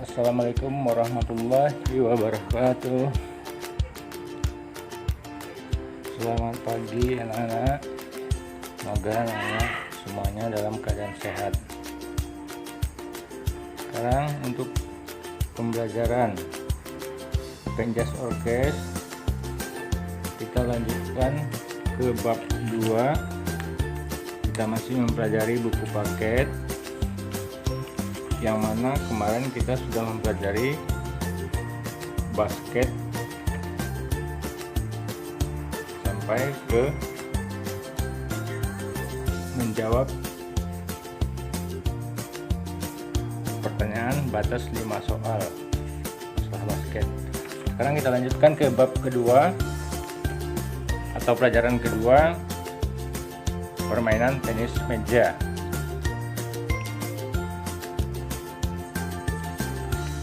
Assalamualaikum warahmatullahi wabarakatuh. Selamat pagi anak-anak. Semoga anak-anak semuanya dalam keadaan sehat. Sekarang untuk pembelajaran Penjas Orkes, kita lanjutkan ke bab 2. Kita masih mempelajari buku paket, yang mana kemarin kita sudah mempelajari basket sampai ke menjawab pertanyaan batas 5 soal masalah basket. Sekarang kita lanjutkan ke bab kedua atau pelajaran kedua, permainan tenis meja.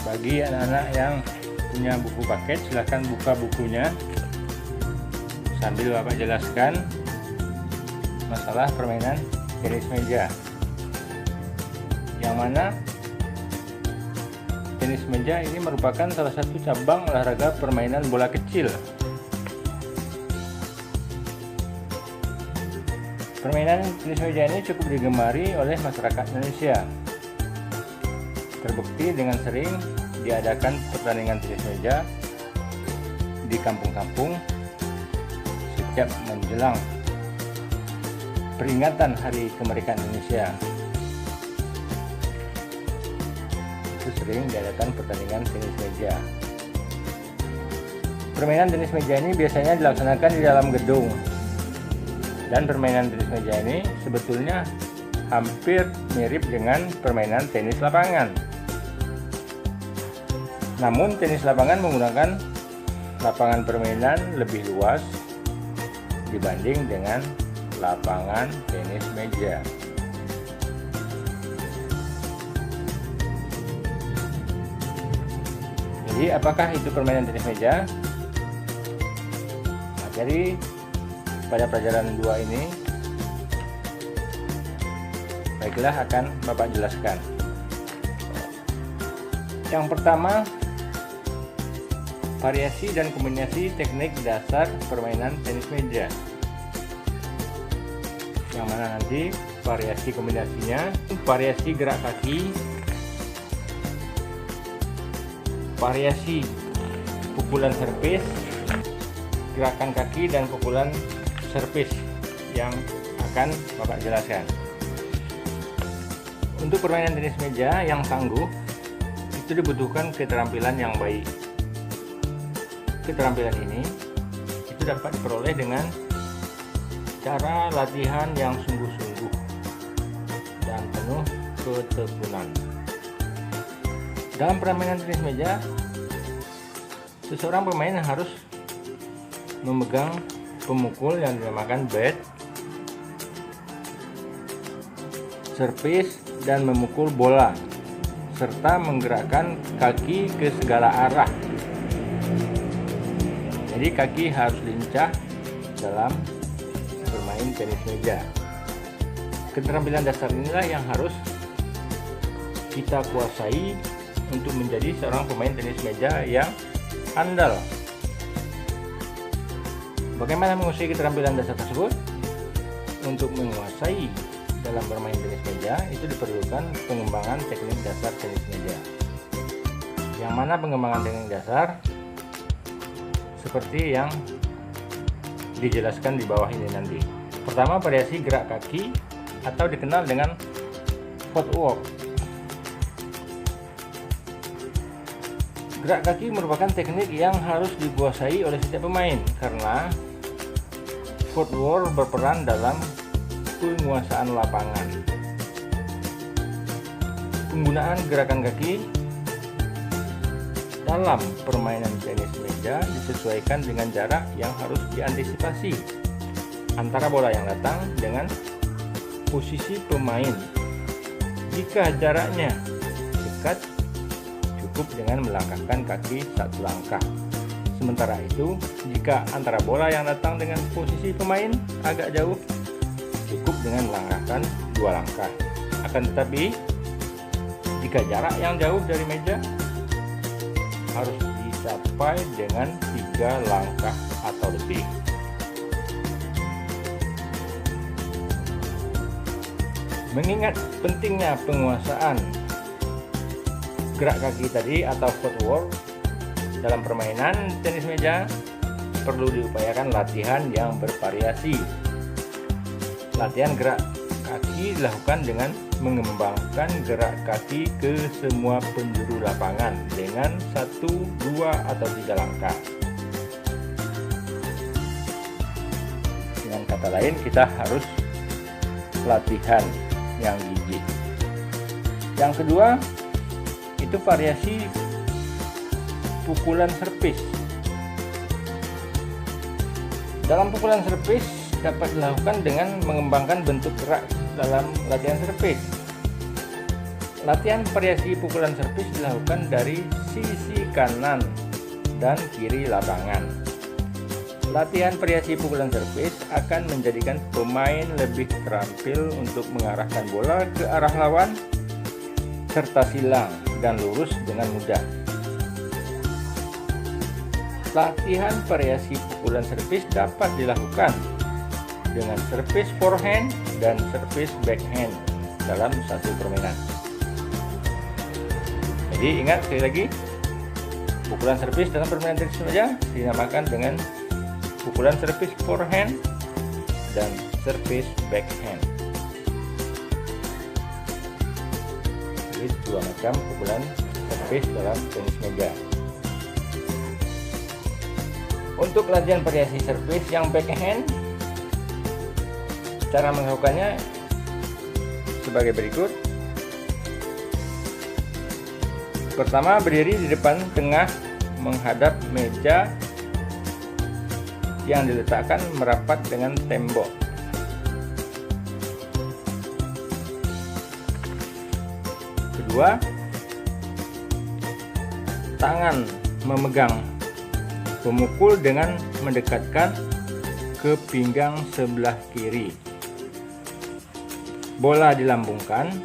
Bagi anak-anak yang punya buku paket, silahkan buka bukunya sambil Bapak jelaskan masalah permainan tenis meja, yang mana tenis meja ini merupakan salah satu cabang olahraga permainan bola kecil. Permainan tenis meja ini cukup digemari oleh masyarakat Indonesia. Terbukti dengan sering diadakan pertandingan tenis meja di kampung-kampung setiap menjelang peringatan Hari Kemerdekaan Indonesia. Itu sering diadakan pertandingan tenis meja. Permainan tenis meja ini biasanya dilaksanakan di dalam gedung. Dan permainan tenis meja ini sebetulnya hampir mirip dengan permainan tenis lapangan. Namun tenis lapangan menggunakan lapangan permainan lebih luas dibanding dengan lapangan tenis meja. Jadi apakah itu permainan tenis meja? Nah, jadi pada pelajaran 2 ini, baiklah akan Bapak jelaskan. Yang pertama, variasi dan kombinasi teknik dasar permainan tenis meja, yang mana nanti variasi kombinasinya, variasi gerak kaki, variasi pukulan servis, gerakan kaki dan pukulan servis yang akan Bapak jelaskan. Untuk permainan tenis meja yang tangguh, itu dibutuhkan keterampilan yang baik. Keterampilan ini itu dapat diperoleh dengan cara latihan yang sungguh-sungguh dan penuh ketekunan. Dalam permainan tenis meja, seseorang pemain harus memegang pemukul yang dinamakan bat, servis dan memukul bola, serta menggerakkan kaki ke segala arah. Jadi kaki harus lincah dalam bermain tenis meja. Keterampilan dasar inilah yang harus kita kuasai untuk menjadi seorang pemain tenis meja yang andal. Bagaimana menguasai keterampilan dasar tersebut? Untuk menguasai dalam bermain tenis meja itu diperlukan pengembangan teknik dasar tenis meja. Yang mana pengembangan teknik dasar seperti yang dijelaskan di bawah ini nanti. Pertama, variasi gerak kaki atau dikenal dengan footwork. Gerak kaki merupakan teknik yang harus dikuasai oleh setiap pemain karena footwork berperan dalam penguasaan lapangan. Penggunaan gerakan kaki dalam permainan tenis meja disesuaikan dengan jarak yang harus diantisipasi antara bola yang datang dengan posisi pemain. Jika jaraknya dekat, cukup dengan melangkahkan kaki satu langkah. Sementara itu, jika antara bola yang datang dengan posisi pemain agak jauh, cukup dengan melangkahkan 2 langkah. Akan tetapi, jika jarak yang jauh dari meja harus dicapai dengan 3 langkah atau lebih. Mengingat pentingnya penguasaan gerak kaki tadi atau footwork dalam permainan tenis meja, perlu diupayakan latihan yang bervariasi. Latihan gerak kaki dilakukan dengan mengembangkan gerak kaki ke semua penjuru lapangan dengan 1, 2, atau 3 langkah. Dengan kata lain, kita harus latihan yang gigih. Yang kedua, itu variasi pukulan servis. Dalam pukulan servis dapat dilakukan dengan mengembangkan bentuk gerak dalam latihan servis. Latihan variasi pukulan servis dilakukan dari sisi kanan dan kiri lapangan. Latihan variasi pukulan servis akan menjadikan pemain lebih terampil untuk mengarahkan bola ke arah lawan serta silang dan lurus dengan mudah. Latihan variasi pukulan servis dapat dilakukan dengan servis forehand dan servis backhand dalam satu permainan. Jadi ingat sekali lagi, pukulan servis dalam permainan tenis meja dinamakan dengan pukulan servis forehand dan servis backhand. Jadi 2 macam pukulan servis dalam tenis meja. Untuk latihan variasi servis yang backhand, cara melakukannya sebagai berikut. Pertama, berdiri di depan tengah menghadap meja yang diletakkan merapat dengan tembok. Kedua, tangan memegang pemukul dengan mendekatkan ke pinggang sebelah kiri. Bola dilambungkan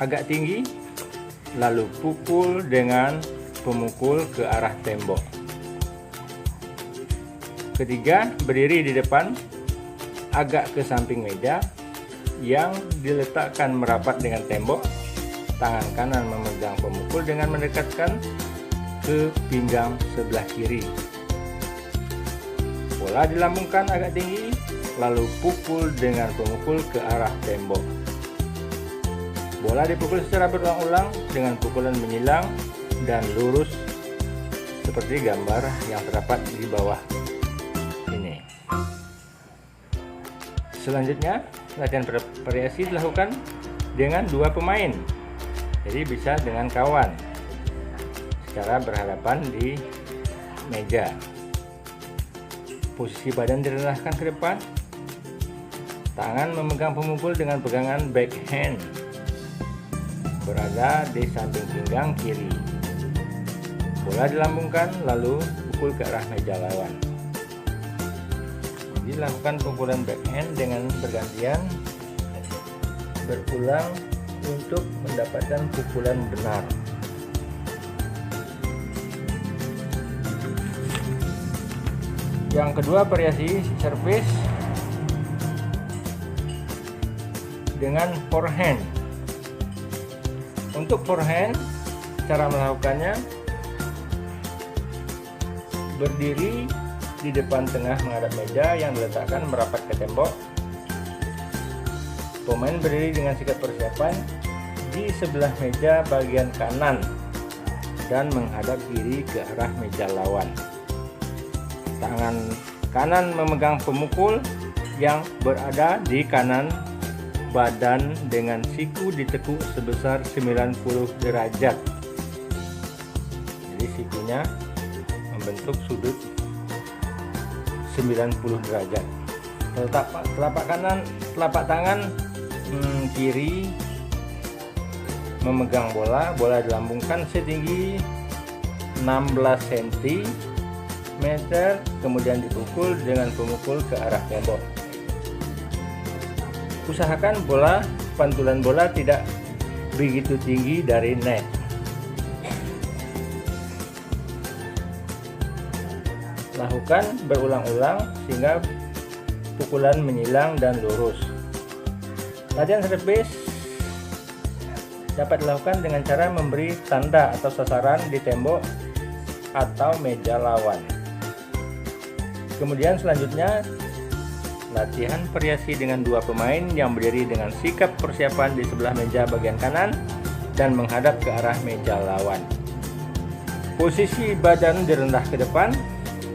agak tinggi, lalu pukul dengan pemukul ke arah tembok. Ketiga, berdiri di depan agak ke samping meja yang diletakkan merapat dengan tembok. Tangan kanan memegang pemukul dengan mendekatkan ke pinggang sebelah kiri. Bola dilambungkan agak tinggi, lalu pukul dengan pemukul ke arah tembok. Bola dipukul secara berulang-ulang dengan pukulan menyilang dan lurus seperti gambar yang terdapat di bawah ini. Selanjutnya, latihan variasi dilakukan dengan 2 pemain. Jadi bisa dengan kawan secara berhadapan di meja. Posisi badan direndahkan ke depan. Tangan memegang pemukul dengan pegangan backhand berada di samping pinggang kiri. Bola dilambungkan lalu pukul ke arah meja lawan. Jadi lakukan pukulan backhand dengan bergantian berulang untuk mendapatkan pukulan benar. Yang kedua, variasi servis dengan forehand. Untuk forehand, cara melakukannya berdiri di depan tengah menghadap meja yang diletakkan merapat ke tembok. Pemain berdiri dengan sikap persiapan di sebelah meja bagian kanan dan menghadap kiri ke arah meja lawan. Tangan kanan memegang pemukul yang berada di kanan badan dengan siku ditekuk sebesar 90 derajat. Jadi sikunya membentuk sudut 90 derajat. Telapak tangan kiri memegang bola dilambungkan setinggi 16 cm, kemudian dipukul dengan pemukul ke arah tembok. Usahakan pantulan bola tidak begitu tinggi dari net. Lakukan berulang-ulang sehingga pukulan menyilang dan lurus. Latihan servis dapat dilakukan dengan cara memberi tanda atau sasaran di tembok atau meja lawan. Kemudian selanjutnya latihan variasi dengan dua pemain yang berdiri dengan sikap persiapan di sebelah meja bagian kanan dan menghadap ke arah meja lawan. Posisi badan direndah ke depan,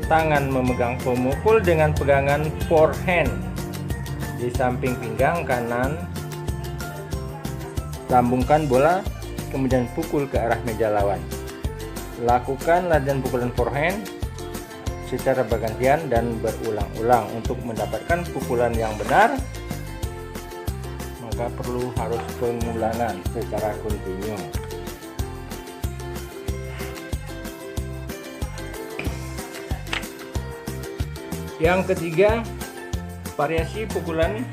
tangan memegang pemukul dengan pegangan forehand di samping pinggang kanan. Lambungkan bola, kemudian pukul ke arah meja lawan. Lakukan latihan pukulan forehand secara bergantian dan berulang-ulang. Untuk mendapatkan pukulan yang benar, maka harus pengulangan secara kontinu. Yang ketiga, variasi pukulan.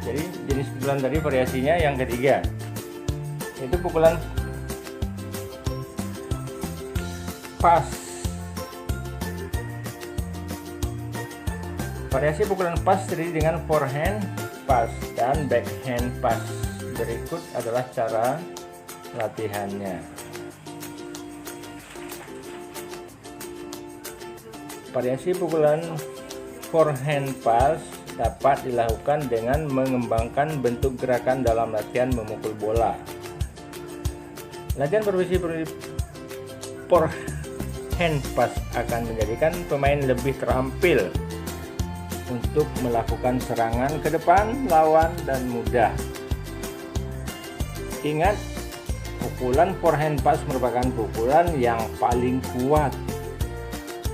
Jadi jenis pukulan tadi variasinya yang ketiga, itu pukulan pas. Variasi pukulan pas terdiri dengan forehand pass dan backhand pass. Berikut adalah cara latihannya. Variasi pukulan forehand pass dapat dilakukan dengan mengembangkan bentuk gerakan dalam latihan memukul bola. Latihan variasi forehand pass akan menjadikan pemain lebih terampil untuk melakukan serangan ke depan lawan dan mudah. Ingat, pukulan forehand pass merupakan pukulan yang paling kuat,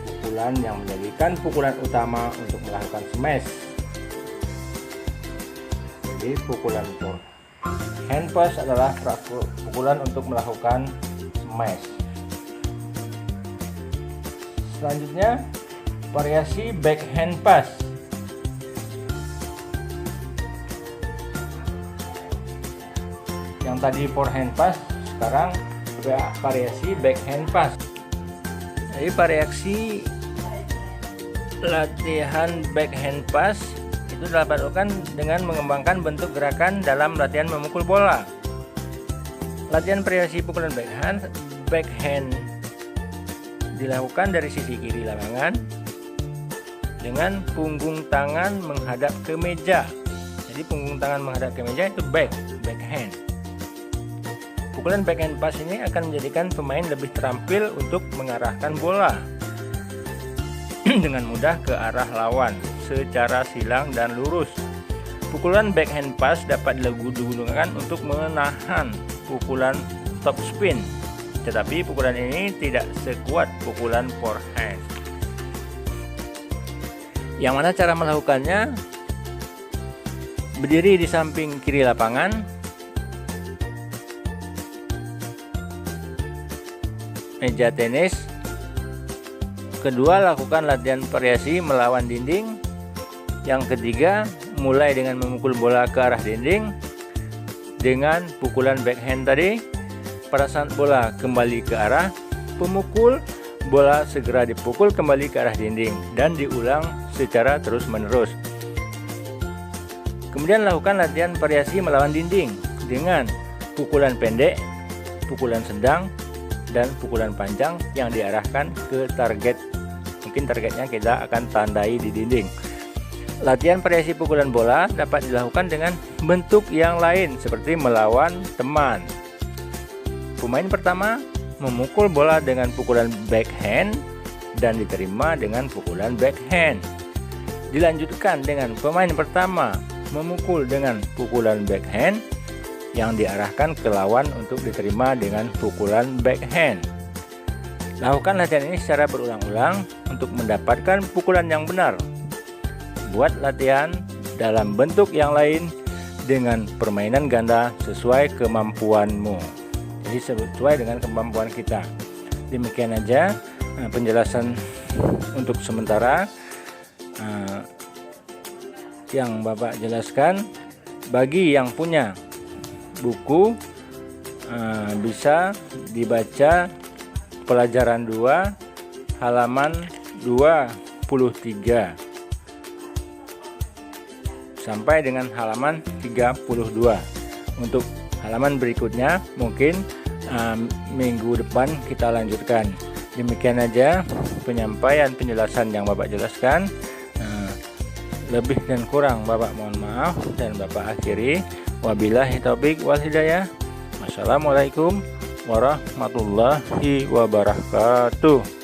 pukulan yang menjadikan pukulan utama untuk melakukan smash. Jadi pukulan forehand pass adalah pukulan untuk melakukan smash. Selanjutnya, variasi backhand pass. Yang tadi forehand pass, sekarang variasi backhand pass. Jadi variasi latihan backhand pass itu dapat dilakukan dengan mengembangkan bentuk gerakan dalam latihan memukul bola. Latihan variasi pukulan backhand dilakukan dari sisi kiri lapangan dengan punggung tangan menghadap ke meja. Jadi punggung tangan menghadap ke meja itu backhand. Pukulan backhand pass ini akan menjadikan pemain lebih terampil untuk mengarahkan bola dengan mudah ke arah lawan secara silang dan lurus. Pukulan backhand pass dapat digunakan untuk menahan pukulan top spin, tetapi pukulan ini tidak sekuat pukulan forehand. Yang mana cara melakukannya? Berdiri di samping kiri lapangan, meja tenis. Kedua, lakukan latihan variasi melawan dinding. Yang ketiga, mulai dengan memukul bola ke arah dinding dengan pukulan backhand tadi. Pada saat bola kembali ke arah pemukul, bola segera dipukul kembali ke arah dinding dan diulang secara terus-menerus. Kemudian lakukan latihan variasi melawan dinding dengan pukulan pendek, pukulan sedang, dan pukulan panjang yang diarahkan ke target. Mungkin targetnya kita akan tandai di dinding. Latihan variasi pukulan bola dapat dilakukan dengan bentuk yang lain seperti melawan teman. Pemain pertama memukul bola dengan pukulan backhand dan diterima dengan pukulan backhand. Dilanjutkan dengan pemain pertama memukul dengan pukulan backhand yang diarahkan ke lawan untuk diterima dengan pukulan backhand. Lakukan latihan ini secara berulang-ulang untuk mendapatkan pukulan yang benar. Buat latihan dalam bentuk yang lain dengan permainan ganda sesuai kemampuanmu. Jadi sesuai dengan kemampuan kita. Demikian aja penjelasan untuk sementara yang Bapak jelaskan. Bagi yang punya buku bisa dibaca pelajaran 2 halaman 2 33 sampai dengan halaman 32. Untuk halaman berikutnya mungkin minggu depan kita lanjutkan. Demikian aja penyampaian penjelasan yang Bapak jelaskan. Lebih dan kurang Bapak mohon maaf, dan Bapak akhiri. Wabillahi taufik wal hidayah. Wassalamualaikum warahmatullahi wabarakatuh.